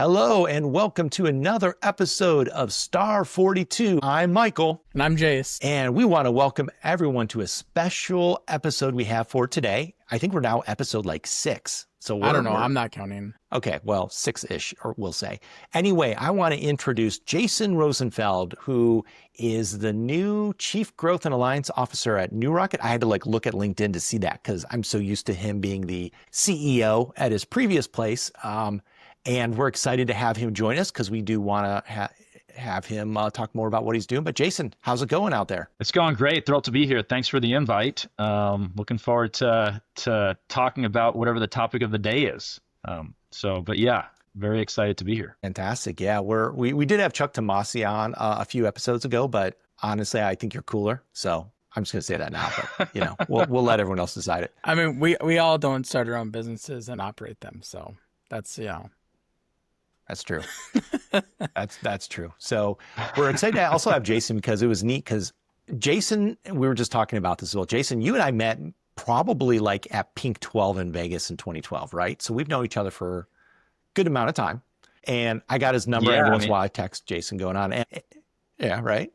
Hello and welcome to another episode of Star 42. I'm Michael. And I'm Jace. And we want to welcome everyone to a special episode we have for today. I think we're now episode like 6. So I don't know. I'm not counting. Okay, well, 6-ish, or we'll say. Anyway, I want to introduce Jason Rosenfeld, who is the new Chief Growth and Alliance Officer at New Rocket. I had to look at LinkedIn to see that because I'm so used to him being the CEO at his previous place. And we're excited to have him join us because we do want to have him talk more about what he's doing. But Jason, how's it going out there? It's going great. Thrilled to be here. Thanks for the invite. Looking forward to talking about whatever the topic of the day is. But yeah, very excited to be here. Fantastic. Yeah, we did have Chuck Tomasi on a few episodes ago, but honestly, I think you're cooler. So I'm just going to say that now, but we'll let everyone else decide it. I mean, we all don't start our own businesses and operate them. So that's, That's true. That's true. So we're excited to also have Jason because it was neat because Jason, we were just talking about this as well. Jason, you and I met probably like at Pink 12 in Vegas in 2012, right? So we've known each other for a good amount of time. And I got his number every once in a while. I text Jason going on. And, yeah, right?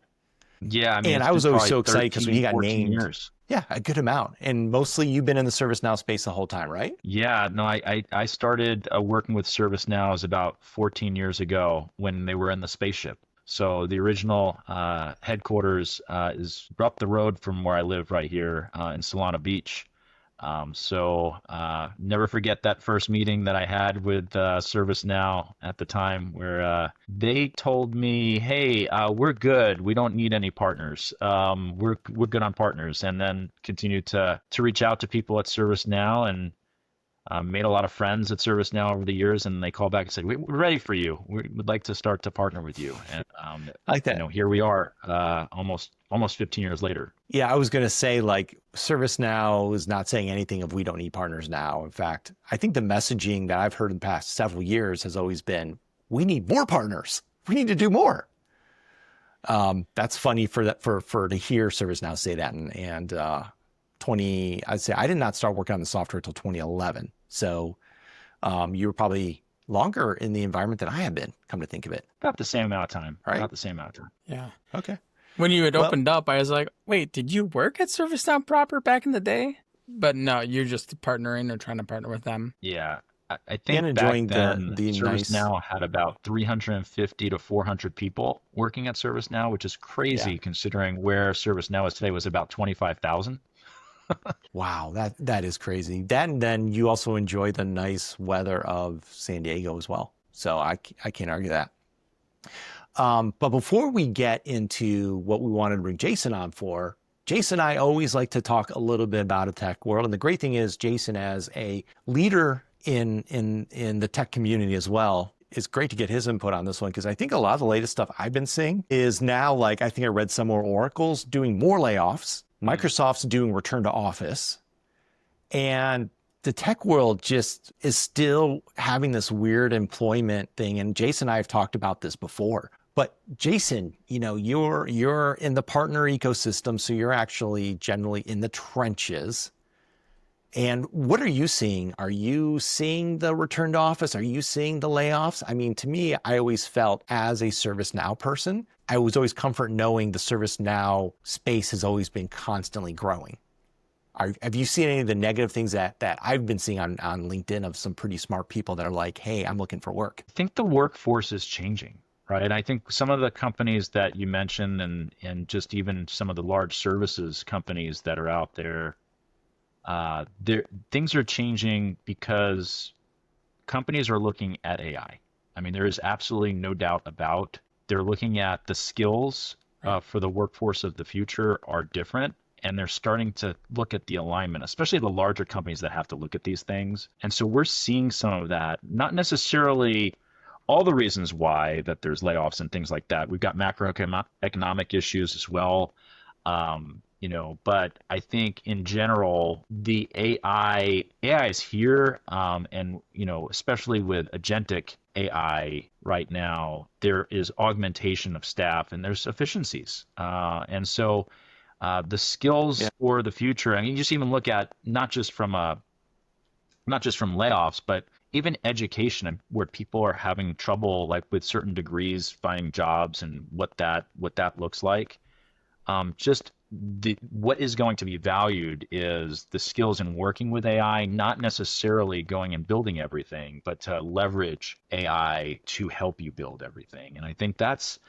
Yeah. And I was always so excited because when he got named. Years. Yeah, a good amount. And mostly you've been in the ServiceNow space the whole time, right? Yeah, no, I started working with ServiceNow about 14 years ago when they were in the spaceship. So the original headquarters is up the road from where I live right here in Solana Beach. Never forget that first meeting that I had with ServiceNow at the time where they told me, hey, we're good. We don't need any partners. We're good on partners. And then continued to reach out to people at ServiceNow and made a lot of friends at ServiceNow over the years. And they called back and said, we're ready for you. We would like to start to partner with you. And I like that. Here we are almost 15 years later. Yeah, I was going to say ServiceNow is not saying anything of we don't need partners now. In fact, I think the messaging that I've heard in the past several years has always been, we need more partners. We need to do more. That's funny for to hear ServiceNow say that. And I'd say I did not start working on the software until 2011. So you were probably longer in the environment than I have been, come to think of it. About the same amount of time. Right? About the same amount of time. Yeah. Okay. When you had opened up, I was like, wait, did you work at ServiceNow proper back in the day? But no, you're just partnering or trying to partner with them. Yeah. I think and enjoying back then, the ServiceNow had about 350 to 400 people working at ServiceNow, which is crazy considering where ServiceNow is today was about 25,000. Wow, that is crazy. And then you also enjoy the nice weather of San Diego as well. So I can't argue that. But before we get into what we wanted to bring Jason on for, Jason and I always like to talk a little bit about a tech world. And the great thing is Jason, as a leader in the tech community as well, it's great to get his input on this one because I think a lot of the latest stuff I've been seeing is now I think I read somewhere Oracle's doing more layoffs. Microsoft's doing return to office, and the tech world just is still having this weird employment thing. And Jason and I have talked about this before, but Jason, you're in the partner ecosystem. So you're actually generally in the trenches. And what are you seeing? Are you seeing the return to office? Are you seeing the layoffs? I mean, to me, I always felt as a ServiceNow person, I was always comfort knowing the ServiceNow space has always been constantly growing. Have you seen any of the negative things that I've been seeing on LinkedIn of some pretty smart people that are like, hey, I'm looking for work? I think the workforce is changing, right? I think some of the companies that you mentioned and just even some of the large services companies that are out there, things are changing because companies are looking at AI. I mean, there is absolutely no doubt about they're looking at the skills for the workforce of the future are different, and they're starting to look at the alignment, especially the larger companies that have to look at these things. And so we're seeing some of that, not necessarily all the reasons why that there's layoffs and things like that. We've got macroeconomic issues as well. But I think in general, the AI is here, and especially with agentic AI right now, there is augmentation of staff and there's efficiencies, and so the skills for the future. I mean, you just even look at not just from layoffs, but even education, where people are having trouble, like with certain degrees, finding jobs and what that looks like. Just what is going to be valued is the skills in working with AI, not necessarily going and building everything, but to leverage AI to help you build everything. And I think that's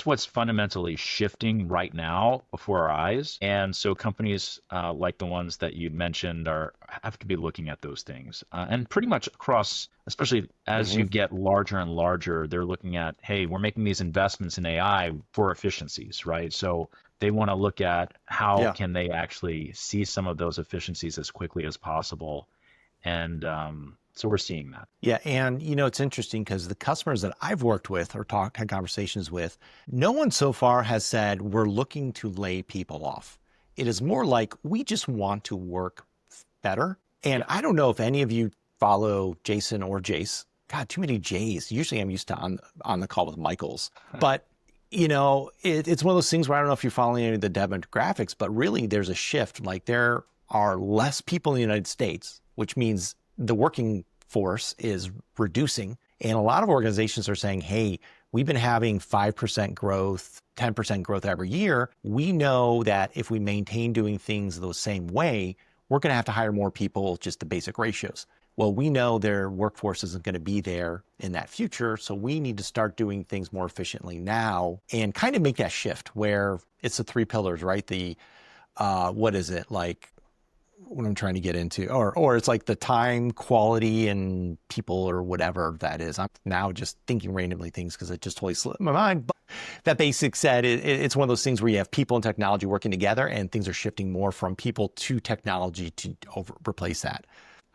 what's fundamentally shifting right now before our eyes. And so companies like the ones that you mentioned have to be looking at those things. And pretty much across, especially as you get larger and larger, they're looking at, hey, we're making these investments in AI for efficiencies, right? So they want to look at how Yeah. can they actually see some of those efficiencies as quickly as possible. And so we're seeing that. Yeah, and it's interesting because the customers that I've worked with or had conversations with, no one so far has said we're looking to lay people off. It is more like we just want to work better. And Yeah. I don't know if any of you follow Jason or Jace. God, too many J's. Usually I'm used to on the call with Michaels. But it's one of those things where I don't know if you're following any of the demographics, but really there's a shift. Like there are less people in the United States, which means the working force is reducing. And a lot of organizations are saying, hey, we've been having 5% growth, 10% growth every year. We know that if we maintain doing things the same way, we're going to have to hire more people, just the basic ratios. Well, we know their workforce isn't going to be there in that future. So we need to start doing things more efficiently now and kind of make that shift where it's the three pillars, right? What is it like? What I'm trying to get into, or it's like the time, quality, and people, or whatever that is. I'm now just thinking randomly things because it just totally slipped my mind. But that basic said, it's one of those things where you have people and technology working together, and things are shifting more from people to technology to replace that.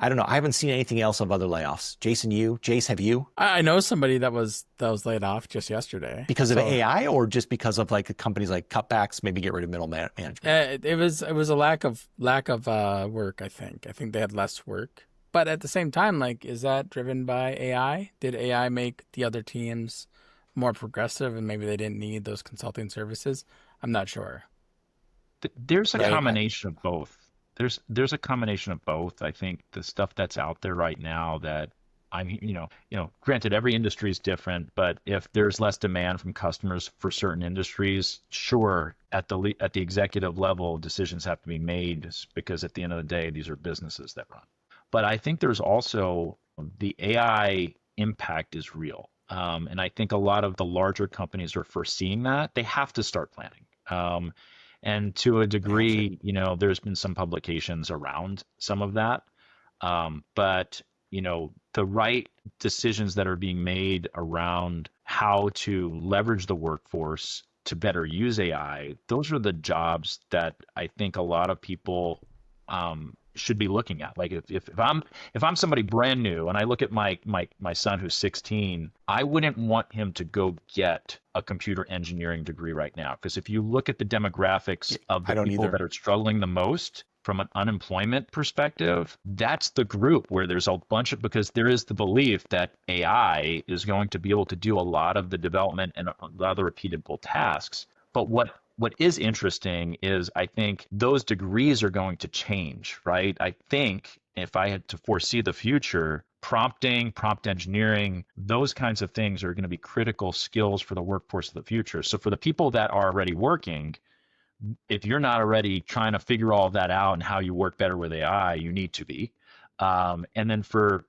I don't know. I haven't seen anything else of other layoffs. Jason, Jace, have you? I know somebody that was laid off just yesterday Because of So, AI, or just because of like companies like cutbacks, maybe get rid of middle management? it was a lack of work. I think they had less work, but at the same time, like, is that driven by AI? Did AI make the other teams more progressive, and maybe they didn't need those consulting services? I'm not sure. There's a Right. combination of both. There's a combination of both. I think the stuff that's out there right now that granted every industry is different, but if there's less demand from customers for certain industries, sure, at the executive level, decisions have to be made because at the end of the day, these are businesses that run. But I think there's also the AI impact is real. And I think a lot of the larger companies are foreseeing that. They have to start planning. And to a They have to. degree, there's been some publications around some of that. But, the right decisions that are being made around how to leverage the workforce to better use AI, those are the jobs that I think a lot of people should be looking at. Like if I'm somebody brand new and I look at my son who's 16, I wouldn't want him to go get a computer engineering degree right now. Because if you look at the demographics of I the don't people either. that are struggling the most from an unemployment perspective, that's the group where there's a bunch of, because there is the belief that AI is going to be able to do a lot of the development and a lot of the repeatable tasks. But what is interesting is I think those degrees are going to change, right? I think if I had to foresee the future, prompting, prompt engineering, those kinds of things are going to be critical skills for the workforce of the future. So for the people that are already working, if you're not already trying to figure all of that out and how you work better with AI, you need to be. And then for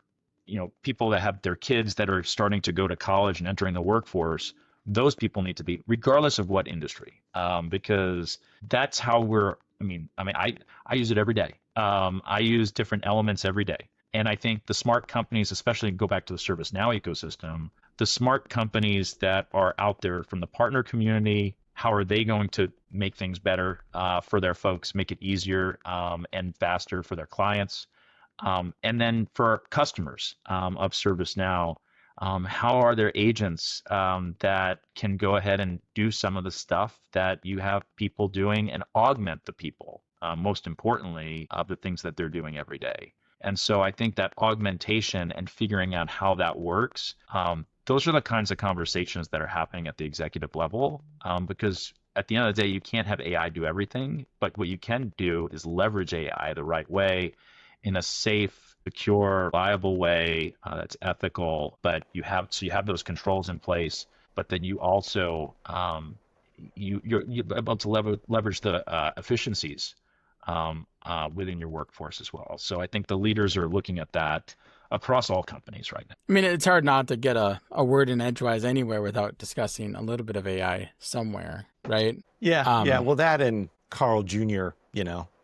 people that have their kids that are starting to go to college and entering the workforce, those people need to be, regardless of what industry, because that's how we're. I use it every day. I use different elements every day, and I think the smart companies, especially go back to the ServiceNow ecosystem, the smart companies that are out there from the partner community, how are they going to make things better for their folks, make it easier and faster for their clients? And then for customers of ServiceNow, how are their agents that can go ahead and do some of the stuff that you have people doing and augment the people, most importantly, of the things that they're doing every day. And so I think that augmentation and figuring out how that works, those are the kinds of conversations that are happening at the executive level, because at the end of the day, you can't have AI do everything, but what you can do is leverage AI the right way in a safe, secure, reliable way that's ethical. But you have those controls in place. But then you also you're able to leverage the efficiencies within your workforce as well. So I think the leaders are looking at that across all companies right now. I mean, it's hard not to get a word in edgewise anywhere without discussing a little bit of AI somewhere, right? Yeah. Well, that and Carl Jr.,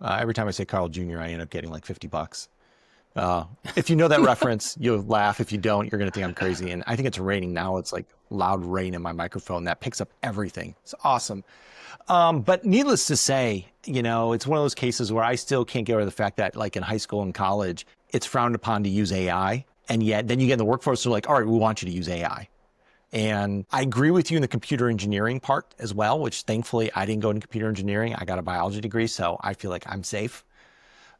every time I say Carl Jr., I end up getting like $50. If you know that reference, you'll laugh. If you don't, you're going to think I'm crazy. And I think it's raining now. It's like loud rain in my microphone that picks up everything. It's awesome. But needless to say, it's one of those cases where I still can't get over the fact that like in high school and college, it's frowned upon to use AI. And yet then you get in the workforce, they're like, all right, we want you to use AI. And I agree with you in the computer engineering part as well, which thankfully I didn't go into computer engineering. I got a biology degree, so I feel like I'm safe.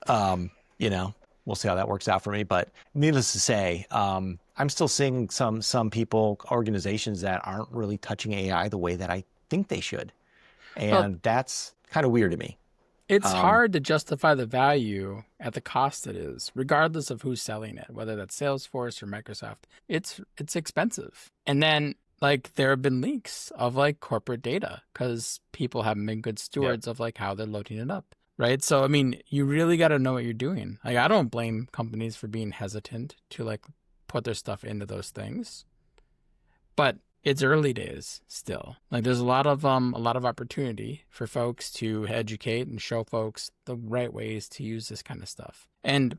We'll see how that works out for me. But needless to say, I'm still seeing some people, organizations that aren't really touching AI the way that I think they should. And that's kind of weird to me. It's hard to justify the value at the cost it is, regardless of who's selling it, whether that's Salesforce or Microsoft. It's expensive. And then like there have been leaks of like corporate data because people haven't been good stewards of like how they're loading it up. Right. So, I mean, you really got to know what you're doing. Like, I don't blame companies for being hesitant to like put their stuff into those things, but it's early days still. Like there's a lot of opportunity for folks to educate and show folks the right ways to use this kind of stuff. And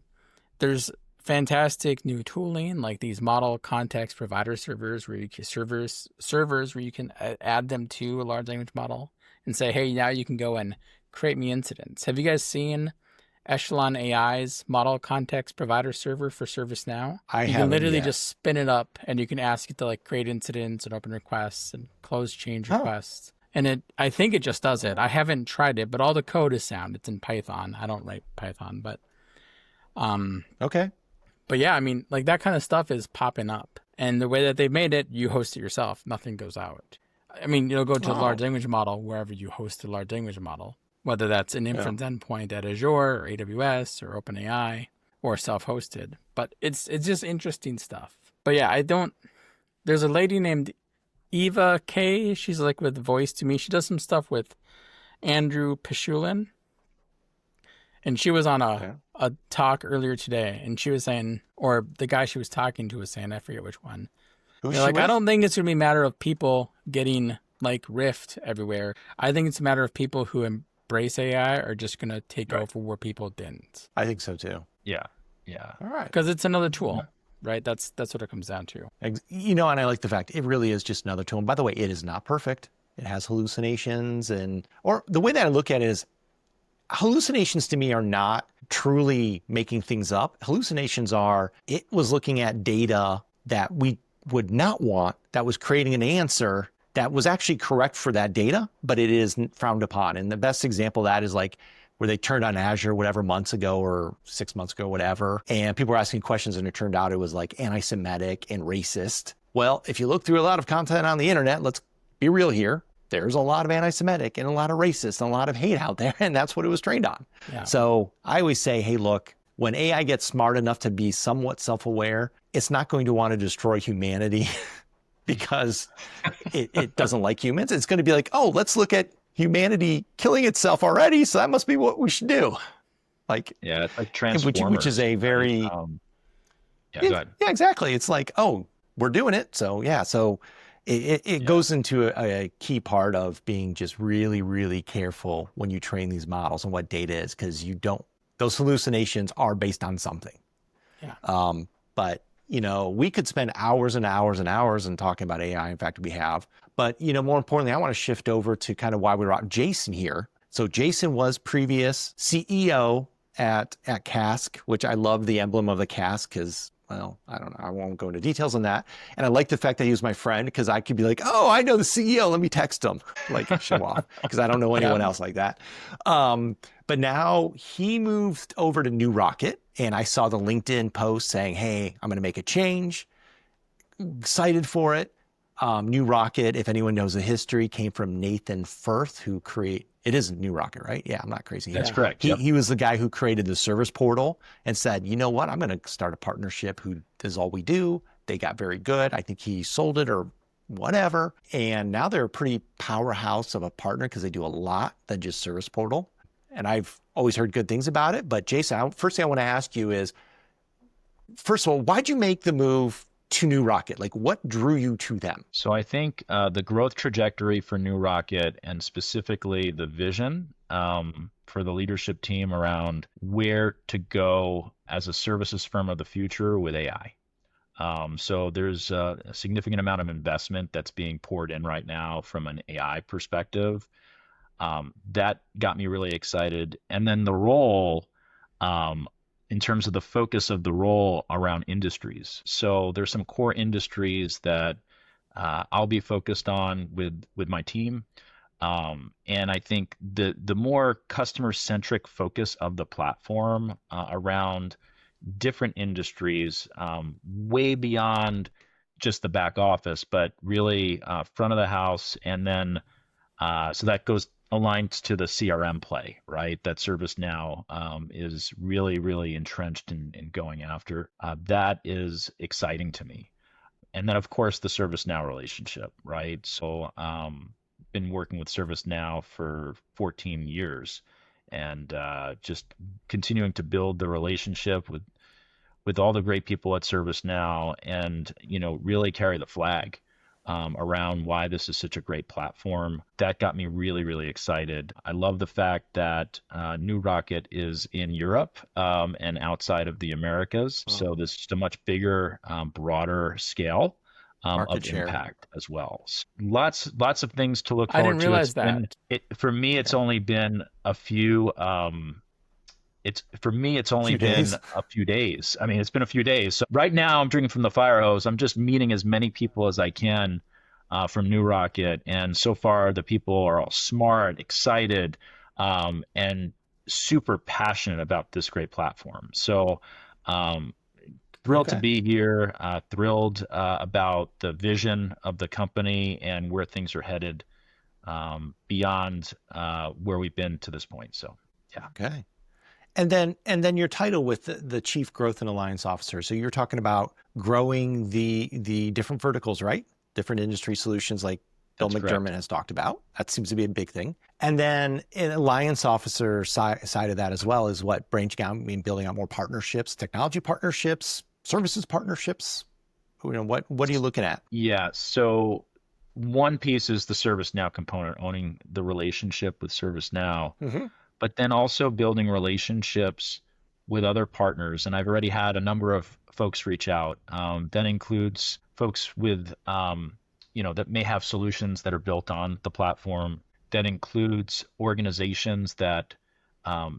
there's fantastic new tooling like these model context provider servers where you can servers where you can add them to a large language model and say, hey, now you can go and create me incidents. Have you guys seen Echelon AI's model context provider server for ServiceNow? You can literally just spin it up and you can ask it to like create incidents and open requests and close change requests. And I think it just does it. I haven't tried it, but all the code is sound. It's in Python. I don't write Python, but okay. But yeah, I mean, like that kind of stuff is popping up. And the way that they made it, you host it yourself. Nothing goes out. I mean, you'll go to a large language model wherever you host a large language model, whether that's an inference endpoint at Azure or AWS or OpenAI or self-hosted. But it's just interesting stuff. But yeah, there's a lady named Eva K. She's like with Voice to Me. She does some stuff with Andrew Pishulin. And she was on a talk earlier today, and she was saying, or the guy she was talking to was saying, I forget which one. Like, I don't think it's going to be a matter of people getting like Rift everywhere. I think it's a matter of people who embrace AI are just going to take over where people didn't. I think so too. Yeah. All right. Because it's another tool, right? That's what it comes down to. And I like the fact it really is just another tool. And by the way, it is not perfect. It has hallucinations or the way that I look at it is hallucinations to me are not truly making things up. Hallucinations it was looking at data that we would not want, that was creating an answer that was actually correct for that data, but it is frowned upon. And the best example of that is like where they turned on Azure, whatever months ago or 6 months ago, whatever. And people were asking questions and it turned out it was like anti-Semitic and racist. Well, if you look through a lot of content on the internet, let's be real here. There's a lot of anti-Semitic and a lot of racist and a lot of hate out there. And that's what it was trained on. Yeah. So I always say, hey, look, when AI gets smart enough to be somewhat self-aware, it's not going to want to destroy humanity because it doesn't like humans. It's going to be like, oh, let's look at humanity killing itself already. So that must be what we should do. Like, yeah, it's like Transformers. Which is a very, go ahead. Yeah, exactly. It's like, oh, we're doing it. So yeah. So it goes into a key part of being just really, really careful when you train these models and what data is, because those hallucinations are based on something. Yeah. But, we could spend hours and hours and hours in talking about AI. In fact, we have. But, more importantly, I want to shift over to kind of why we brought Jason here. So Jason was previous CEO at Cask, which I love the emblem of the Cask because, well, I don't know. I won't go into details on that. And I like the fact that he was my friend because I could be like, oh, I know the CEO. Let me text him, like show off, because I don't know anyone else like that. But now he moved over to New Rocket, and I saw the LinkedIn post saying, hey, I'm going to make a change. Excited for it. New Rocket, if anyone knows the history, came from Nathan Firth, who It is New Rocket, right? Yeah, I'm not crazy. That's Yeah. correct. Yep. He was the guy who created the service portal and said, you know what, I'm going to start a partnership who does all we do. They got very good. I think he sold it or whatever. And now they're a pretty powerhouse of a partner because they do a lot than just service portal. And I've always heard good things about it. But Jason, first thing I want to ask you is, first of all, why'd you make the move to New Rocket? Like, what drew you to them? So I think the growth trajectory for New Rocket, and specifically the vision for the leadership team around where to go as a services firm of the future with AI. So there's a significant amount of investment that's being poured in right now from an AI perspective. That got me really excited. And then the role, in terms of the focus of the role around industries. So there's some core industries that I'll be focused on with my team. And I think the more customer centric focus of the platform around different industries, way beyond just the back office, but really front of the house. And then so that goes aligns to the CRM play, right? That ServiceNow is really, really entrenched in going after. That is exciting to me. And then, of course, the ServiceNow relationship, right? So, been working with ServiceNow for 14 years, and just continuing to build the relationship with all the great people at ServiceNow, and really carry the flag around why this is such a great platform. That got me really, really excited. I love the fact that New Rocket is in Europe and outside of the Americas. So this is a much bigger, broader scale Market of share. impact as well. So lots of things to look I forward didn't to. realize that. For me, it's only been a few. It's only Few been days. a few days. I mean, it's been a few days. So right now, I'm drinking from the fire hose. I'm just meeting as many people as I can from New Rocket, and so far the people are all smart, excited, and super passionate about this great platform. So thrilled to Okay. be here. Thrilled about the vision of the company and where things are headed beyond where we've been to this point. So yeah. Okay. And then your title with the Chief Growth and Alliance Officer. So you're talking about growing the different verticals, right? Different industry solutions like Bill That's McDermott correct. has talked about. That seems to be a big thing. And then an alliance officer side of that as well is what, branching out, I mean, building out more partnerships, technology partnerships, services partnerships. What are you looking at? Yeah. So one piece is the ServiceNow component, owning the relationship with ServiceNow, Mm-hmm. but then also building relationships with other partners. And I've already had a number of folks reach out. That includes folks with, that may have solutions that are built on the platform. That includes organizations that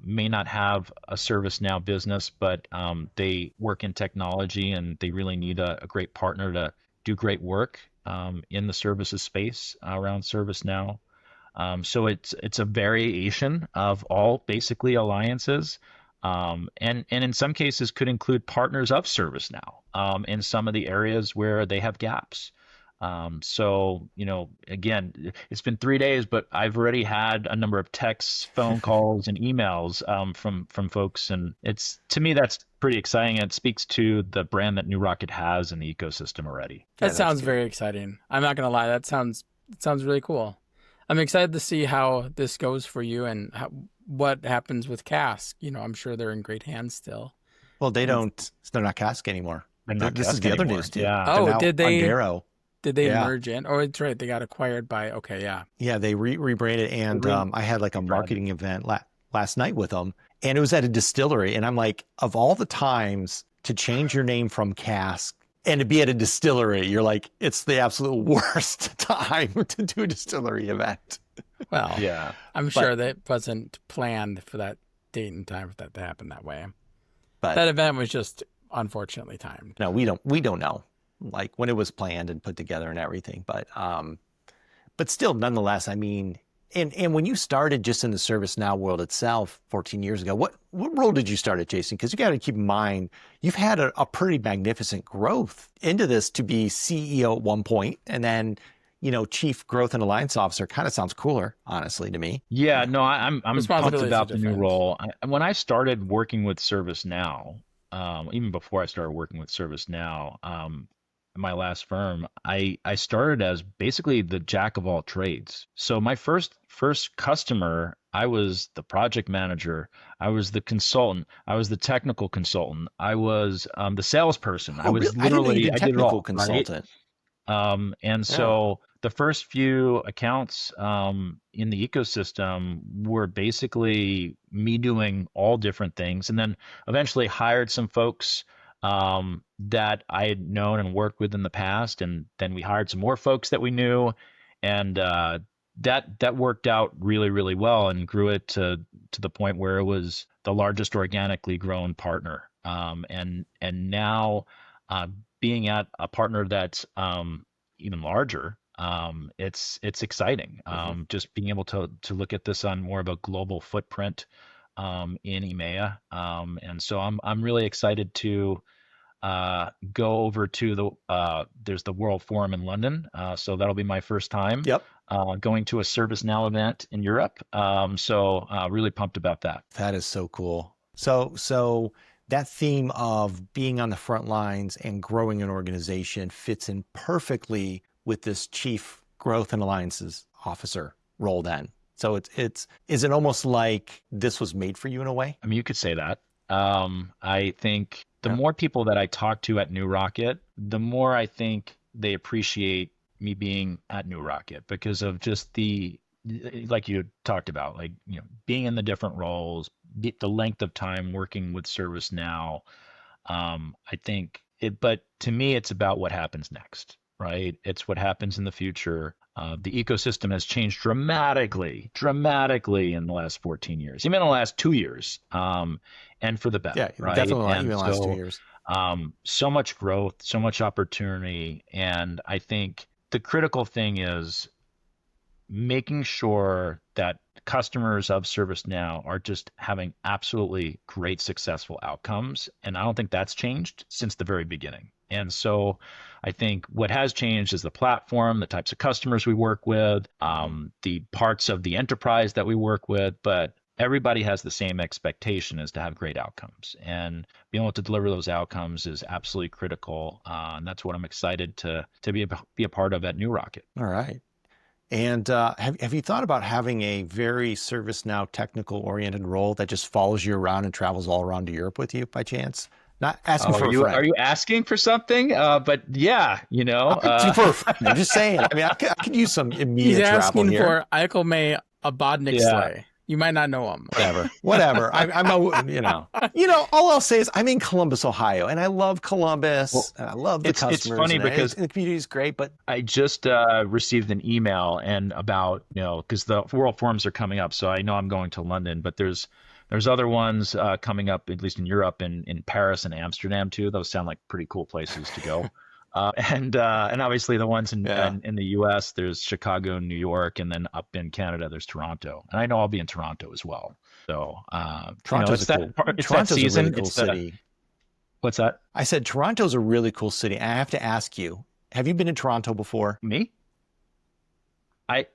may not have a ServiceNow business, but they work in technology and they really need a great partner to do great work in the services space around ServiceNow. So it's a variation of all basically alliances, and in some cases could include partners of ServiceNow in some of the areas where they have gaps. So again, it's been 3 days, but I've already had a number of texts, phone calls, and emails from folks, and to me that's pretty exciting. It speaks to the brand that New Rocket has in the ecosystem already. That that's sounds good. very exciting. I'm not gonna lie, that sounds really cool. I'm excited to see how this goes for you and what happens with Cask. I'm sure they're in great hands still. Well, they're not Cask anymore. They're not This is Cask the other anymore. news too. Yeah. They're Oh, now Undero. did they Yeah. merge in? Oh, it's right. They got acquired by, okay, yeah. Yeah, they rebranded, and I had like a Rebranded. marketing event last night with them, and it was at a distillery. And I'm like, of all the times to change your name from Cask and to be at a distillery, you're like, it's the absolute worst time to do a distillery event. Well, Yeah. I'm sure that wasn't planned for that date and time for that to happen that way. But That event was just unfortunately timed. no, we don't know like when it was planned and put together and everything. But still, nonetheless, I mean, and when you started just in the ServiceNow world itself 14 years ago, what role did you start at, Jason? Because you got to keep in mind, you've had a pretty magnificent growth into this to be CEO at one point, and then chief growth and alliance officer kind of sounds cooler, honestly, to me. Yeah, no, I'm pumped Responsibilities are about the new different. role. When I started working with ServiceNow, even before I started working with ServiceNow, my last firm, I started as basically the jack of all trades. So my first customer, I was the project manager, I was the consultant, I was the technical consultant, I was the salesperson. I Oh, really? was I didn't know you literally did I did it technical all, right? consultant. And Yeah. so the first few accounts in the ecosystem were basically me doing all different things, and then eventually hired some folks that I had known and worked with in the past, and then we hired some more folks that we knew, and that worked out really, really well, and grew it to the point where it was the largest organically grown partner. And now uh, being at a partner that's even larger, it's exciting. Hmm. Just being able to look at this on more of a global footprint in EMEA, and so I'm really excited to go over to there's the World Forum in London, so that'll be my first time Yep. going to a ServiceNow event in Europe. So really pumped about that. That is so cool. So that theme of being on the front lines and growing an organization fits in perfectly with this chief growth and alliances officer role then. So is it almost like this was made for you in a way? I mean, you could say that. I think the Yeah. more people that I talk to at New Rocket, the more I think they appreciate me being at New Rocket because of just like you talked about, like, being in the different roles, the length of time working with ServiceNow. I think but to me, it's about what happens next, right? It's what happens in the future. The ecosystem has changed dramatically in the last 14 years, even in the last 2 years, and for the Yeah, better, right? definitely even And the last two so, years. so much growth, so much opportunity. And I think the critical thing is making sure that customers of ServiceNow are just having absolutely great, successful outcomes. And I don't think that's changed since the very beginning. And so I think what has changed is the platform, the types of customers we work with, Mhm. the parts of the enterprise that we work with, but everybody has the same expectation is to have great outcomes. And being able to deliver those outcomes is absolutely critical. And that's what I'm excited to be a part of at New Rocket. All right. And have you thought about having a very ServiceNow technical oriented role that just follows you around and travels all around to Europe with you by chance? Not asking Oh, for a are friend. you asking for something? But yeah, I'm asking for a friend. I'm just saying. I mean, I could use some He's immediate travel asking here. for Eichel May Abodnik yeah. Slay. You might not know him. Whatever. All I'll say is I'm in Columbus, Ohio, and I love Well, Columbus, and I love the it's customers, funny and because the community is great. But I just received an email and about because the World Forums are coming up, so I know I'm going to London, but there's other ones coming up, at least in Europe, in Paris and Amsterdam too. Those sound like pretty cool places to go. And obviously the ones yeah, in the U.S. there's Chicago and New York, and then up in Canada there's Toronto, and I know I'll be in Toronto as well. So it's that Toronto's a really season. cool It's the city. what's that? I said Toronto's a really cool city. I have to ask you, have you been to Toronto before? Me?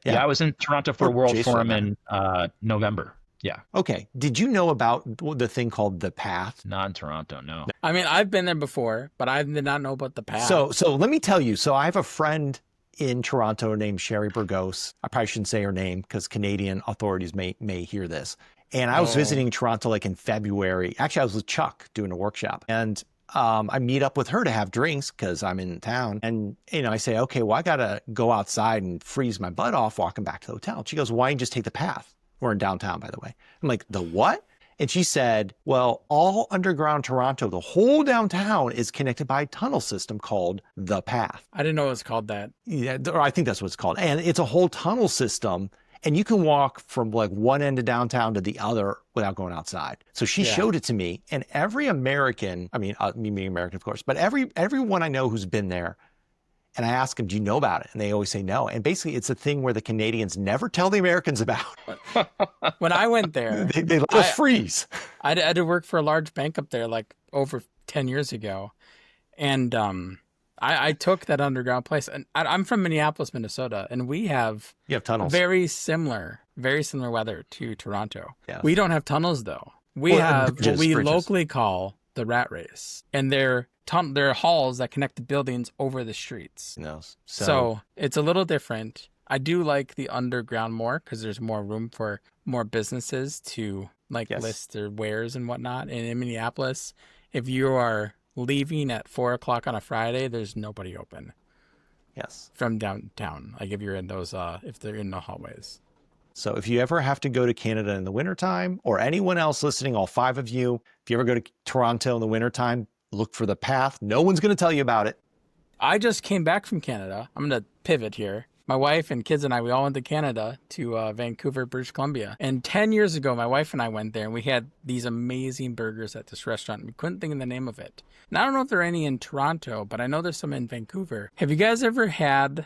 Yeah, I was in Toronto for a or World Jason for that Forum matter. in November. Yeah, Okay. Did you know about the thing called the Path? not in Toronto. No. I mean, I've been there before, but I did not know about the path. So let me tell you. So I have a friend in Toronto named Sherry Burgos. I probably shouldn't say her name because Canadian authorities may hear this. And I was Oh, visiting Toronto like in February. Actually, I was with Chuck doing a workshop, and I meet up with her to have drinks because I'm in town. And I say, okay, well, I gotta go outside and freeze my butt off walking back to the hotel. She goes, why don't you just take the path? We're in downtown, by the way. I'm like, the what? And she said, well, all underground Toronto, the whole downtown is connected by a tunnel system called the Path. I didn't know it was called that. Yeah, or I think that's what it's called. And it's a whole tunnel system. And you can walk from like one end of downtown to the other without going outside. So she Yeah. showed it to me. And every American, I mean, me being American, of course, but everyone I know who's been there, and I ask them, do you know about it? And they always say no. And basically, it's a thing where the Canadians never tell the Americans about. When I went there, They let us I, freeze. I had to work for a large bank up there like over 10 years ago. And I took that underground place, and I'm from Minneapolis, Minnesota, and we have You have tunnels. very similar weather to Toronto. Yes. We don't have tunnels though. We Well, have bridges, what we bridges. locally call the rat race, and they're halls that connect the buildings over the streets. No. So it's a little different. I do like the underground more because there's more room for more businesses to like Yes. list their wares and whatnot. And in Minneapolis, if you are leaving at 4 o'clock on a Friday, there's nobody open yes. from downtown. Like if you're in those, if they're in the hallways. So if you ever have to go to Canada in the wintertime, or anyone else listening, all 5 of you, if you ever go to Toronto in the wintertime, look for the path. No one's going to tell you about it. I just came back from Canada. I'm going to pivot here. My wife and kids and I, we all went to Canada, to Vancouver, British Columbia. And 10 years ago, my wife and I went there, and we had these amazing burgers at this restaurant. We couldn't think of the name of it. And I don't know if there are any in Toronto, but I know there's some in Vancouver. Have you guys ever heard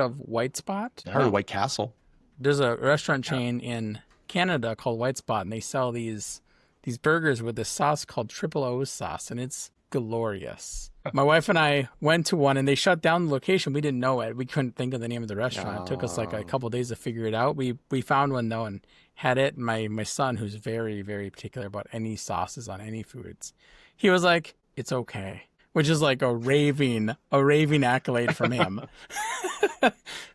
of White Spot? I heard of White Castle. There's a restaurant chain in Canada called White Spot, and they sell these burgers with this sauce called Triple O sauce, and it's glorious. My wife and I went to one, and they shut down the location. We didn't know it. We couldn't think of the name of the restaurant. It took us like a couple of days to figure it out. We found one though and had it. My son, who's very, very particular about any sauces on any foods, he was like, "It's okay," which is like a raving accolade from him.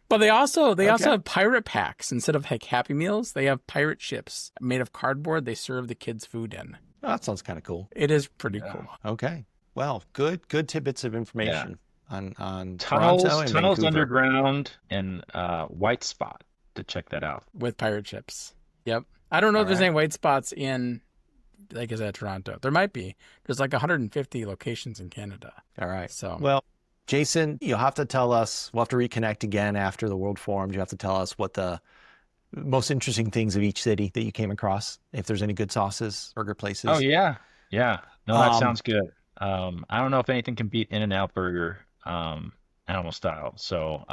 But they also have pirate packs instead of like Happy Meals. They have pirate ships made of cardboard. They serve the kids food in. Oh, that sounds kind of cool. It is pretty cool. Okay. Well, good tidbits of information on Tunnels, Toronto and tunnels Vancouver. underground, and White Spot to check that out. With pirate ships. Yep. I don't know if there's any white spots in, like I said, Toronto. There might be. There's like 150 locations in Canada. All right. So Well, Jason, you'll have to tell us, we'll have to reconnect again after the World Forums. You have to tell us what the most interesting things of each city that you came across, if there's any good sauces, burger places. Oh yeah. No, that Um, sounds good. I don't know if anything can beat In-N-Out Burger, animal style. So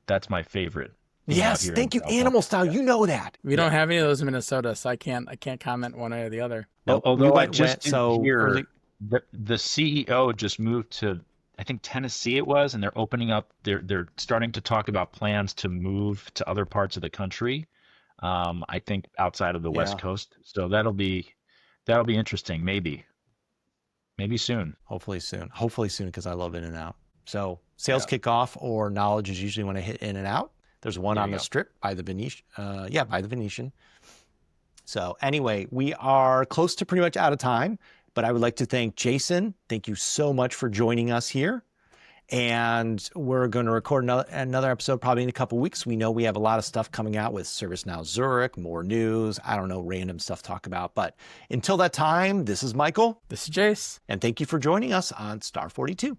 that's my favorite. out Yes, here in thank you. South Animal style, Africa. you know that. we don't have any of those in Minnesota, so I can't comment one way or the other. Nope, we Although I went- just did so hear early- the CEO just moved to, I think Tennessee it was, and they're opening up. They're starting to talk about plans to move to other parts of the country. I think outside of the West Yeah. Coast. So that'll be interesting. Maybe soon. Hopefully soon, because I love In-N-Out. So sales kickoff or knowledge is usually when I hit In-N-Out. There's one There on you the go. Strip by the Venetian. By the Venetian. So anyway, we are close to pretty much out of time, but I would like to thank Jason. Thank you so much for joining us here. And we're going to record another episode probably in a couple weeks. We know we have a lot of stuff coming out with ServiceNow Zurich, more news, I don't know, random stuff to talk about. But until that time, this is Michael, This is Jace. and thank you for joining us on Star 42.